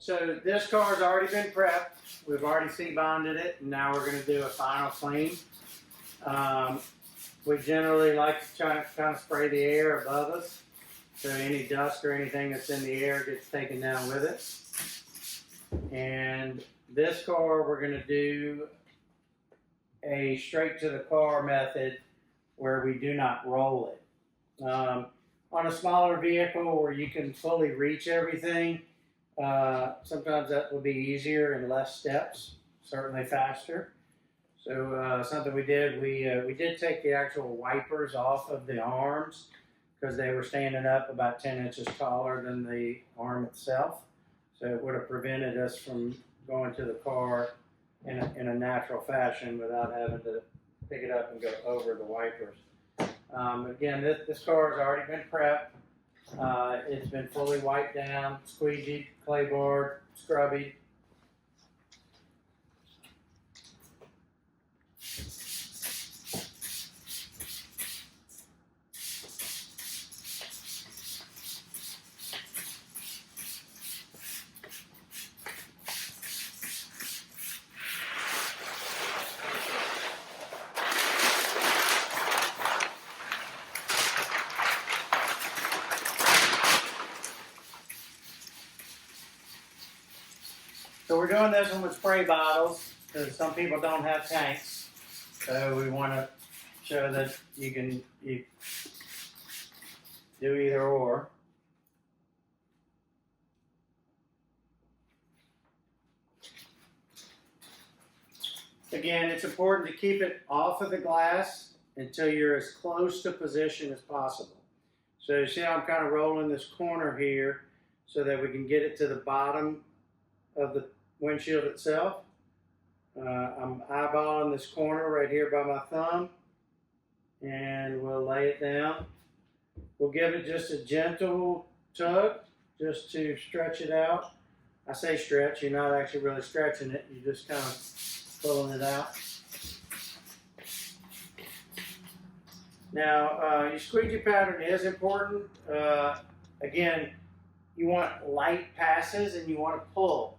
So this car's already been prepped. We've already C-bonded it, and now we're going to do a final clean. We generally like to try to kind of spray the air above us, so any dust or anything that's in the air gets taken down with it. And this car, we're going to do a straight to the car method where we do not roll it. On a smaller vehicle where you can fully reach everything, sometimes that will be easier and less steps, certainly faster. So something we did take the actual wipers off of the arms because they were standing up about 10 inches taller than the arm itself. So it would have prevented us from going to the car in a natural fashion without having to pick it up and go over the wipers. Again, this car has already been prepped. It's been fully wiped down, squeegeed, clayboard, scrubby. So we're doing this one with spray bottles because some people don't have tanks. So we want to show that you can do either or. Again, it's important to keep it off of the glass until you're as close to position as possible. So you see how I'm kind of rolling this corner here so that we can get it to the bottom of the windshield itself. I'm eyeballing this corner right here by my thumb, and we'll lay it down. We'll give it just a gentle tug just to stretch it out. I say stretch, you're not actually really stretching it, you're just kind of pulling it out. Now, your squeegee pattern is important. Again, you want light passes and you want to pull.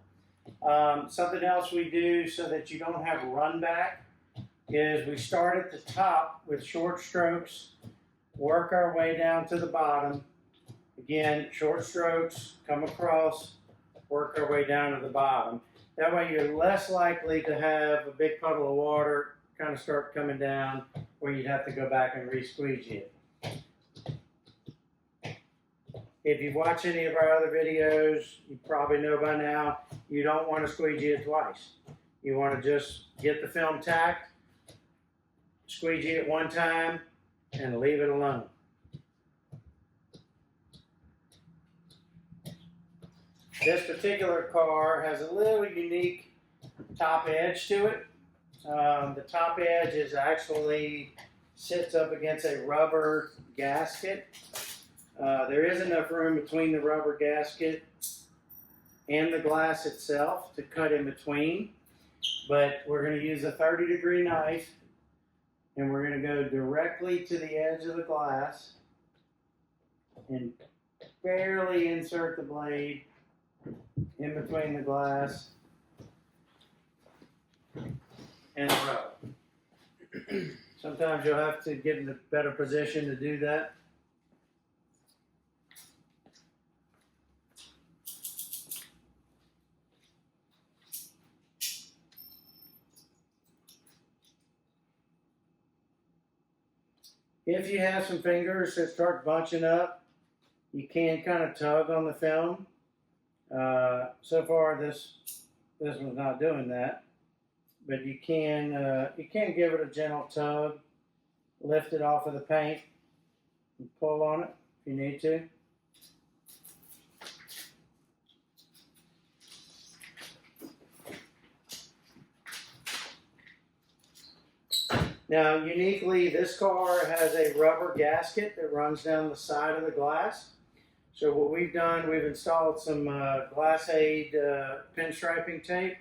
Something else we do so that you don't have run back is we start at the top with short strokes, work our way down to the bottom. Again, short strokes, come across, work our way down to the bottom. That way you're less likely to have a big puddle of water kind of start coming down where you'd have to go back and re-squeegee it. If you've watched any of our other videos, you probably know by now, you don't want to squeegee it twice. You want to just get the film tacked, squeegee it one time, and leave it alone. This particular car has a little unique top edge to it. The top edge is actually sits up against a rubber gasket. There is enough room between the rubber gasket and the glass itself to cut in between, but we're going to use a 30-degree knife and we're going to go directly to the edge of the glass and barely insert the blade in between the glass and the rubber. Sometimes you'll have to get in a better position to do that. If you have some fingers that start bunching up, you can kind of tug on the film. So far, this one's not doing that, but you can give it a gentle tug, lift it off of the paint, and pull on it if you need to. Now, uniquely, this car has a rubber gasket that runs down the side of the glass. So what we've done, we've installed some Glass Aid pinstriping tape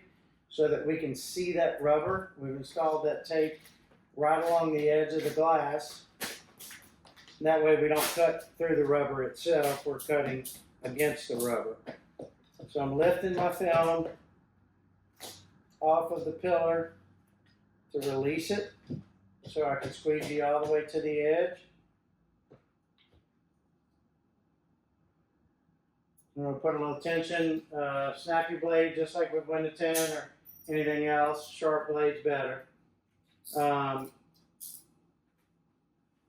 so that we can see that rubber. We've installed that tape right along the edge of the glass. And that way we don't cut through the rubber itself, we're cutting against the rubber. So I'm lifting my film off of the pillar to release it so I can squeegee all the way to the edge. I'm going to put a little tension, snap your blade just like with Windows 10 or anything else. Sharp blade's better.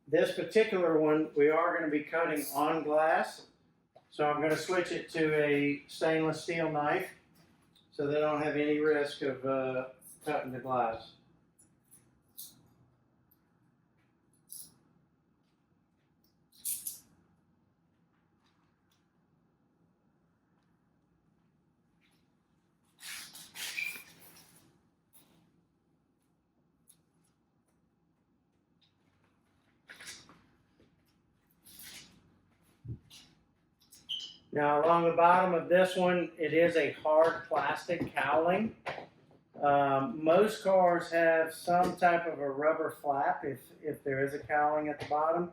This particular one, we are going to be cutting on glass. So I'm going to switch it to a stainless steel knife so they don't have any risk of cutting the glass. Now along the bottom of this one, it is a hard plastic cowling. Most cars have some type of a rubber flap if there is a cowling at the bottom.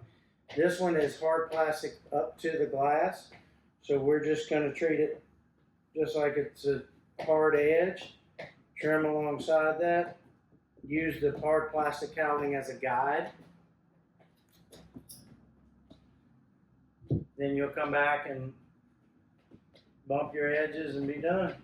This one is hard plastic up to the glass. So we're just going to treat it just like it's a hard edge. Trim alongside that. Use the hard plastic cowling as a guide. Then you'll come back and bump your edges and be done.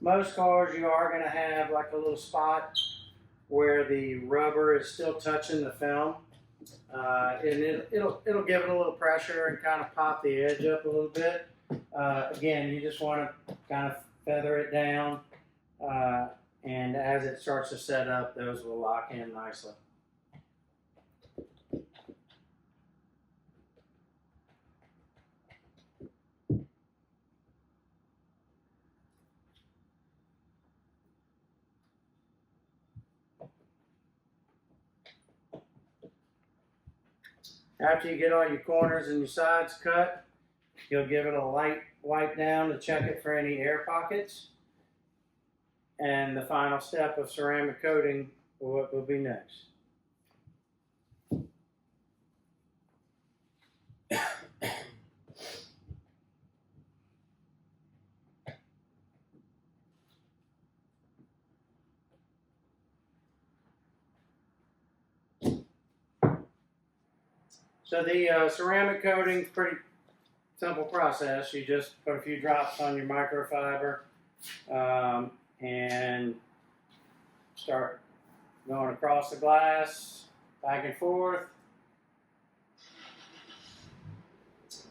Most cars you are going to have like a little spot where the rubber is still touching the film, and it'll give it a little pressure and kind of pop the edge up a little bit. Again, you just want to kind of feather it down, and as it starts to set up, those will lock in nicely. After you get all your corners and your sides cut, you'll give it a light wipe down to check it for any air pockets. And the final step of ceramic coating will be next. So the ceramic coating is pretty simple process. You just put a few drops on your microfiber and start going across the glass, back and forth.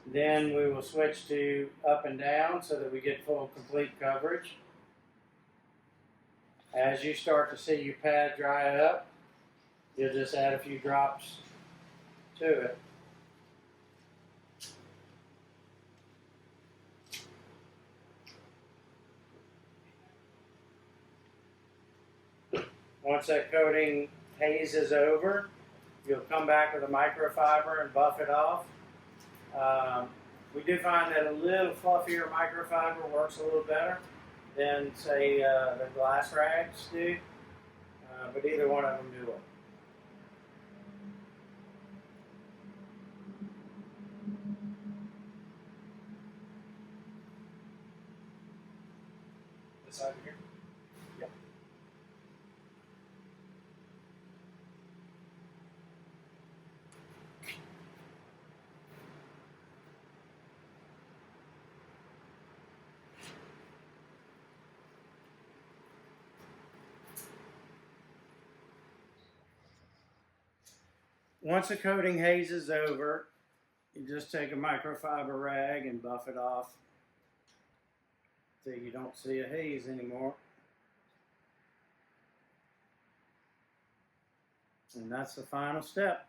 Then we will switch to up and down so that we get full complete coverage. As you start to see your pad dry up, you'll just add a few drops to it. Once that coating haze is over, you'll come back with a microfiber and buff it off. We do find that a little fluffier microfiber works a little better than, say, the glass rags do, but either one of them do it. This side here? Yep. Once the coating haze is over, you just take a microfiber rag and buff it off so you don't see a haze anymore. And that's the final step.